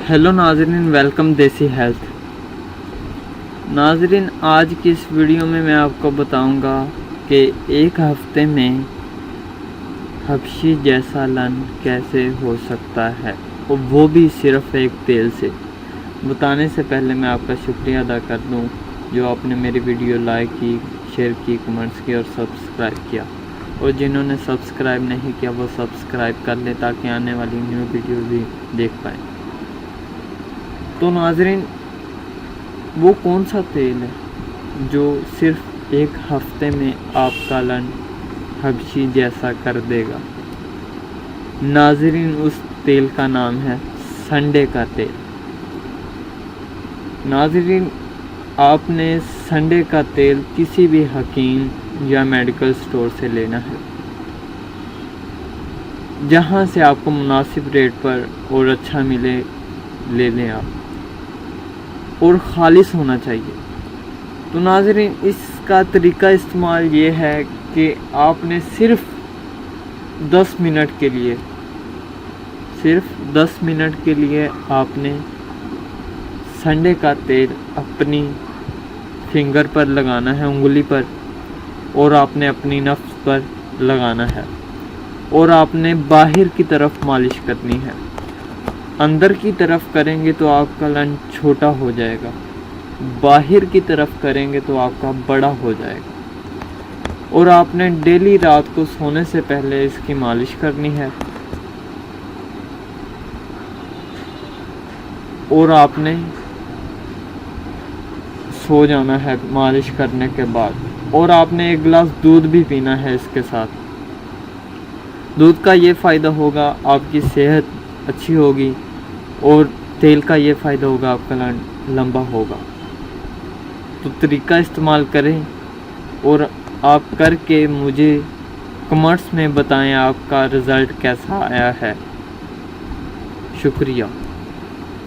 Hello नाजरीन, welcome देसी health. नाजरीन, आज की इस वीडियो में मैं आपको बताऊंगा कि एक हफ्ते में हबशी जैसा लन कैसे हो सकता है, और वो भी सिर्फ एक तेल से। बताने से पहले मैं आपका शुक्रिया अदा कर दूं जो आपने मेरी वीडियो लाइक की, शेयर की, कमेंट्स की और सब्सक्राइब किया। और जिन्होंने सब्सक्राइब नहीं किया वो सब्सक्राइब कर ले ताकि आने वाली न्यू वीडियो भी देख पाएँ। तो नाजरीन, वो कौन सा तेल है जो सिर्फ एक हफ्ते में आपका लन हबशी जैसा कर देगा? नाजरीन, उस तेल का नाम है संडे का तेल। नाजरीन, आपने संडे का तेल किसी भी हकीम या मेडिकल स्टोर से लेना है, जहां से आपको मुनासिब रेट पर और अच्छा मिले ले लें आप, और ख़ालिस होना चाहिए। तो नाज़रीन, इसका तरीका इस्तेमाल ये है कि आपने सिर्फ 10 मिनट के लिए आपने संडे का तेल अपनी फिंगर पर लगाना है, उंगली पर, और आपने अपनी नफ्स पर लगाना है, और आपने बाहर की तरफ मालिश करनी है। अंदर की तरफ करेंगे तो आपका लन छोटा हो जाएगा, बाहर की तरफ करेंगे तो आपका बड़ा हो जाएगा। और आपने डेली रात को सोने से पहले इसकी मालिश करनी है, और आपने सो जाना है मालिश करने के बाद। और आपने एक गिलास दूध भी पीना है इसके साथ। दूध का ये फ़ायदा होगा, आपकी सेहत अच्छी होगी, और तेल का ये फ़ायदा होगा, आपका लन लंबा होगा। तो तरीका इस्तेमाल करें, और आप करके मुझे कमेंट्स में बताएं आपका रिज़ल्ट कैसा आया है। शुक्रिया।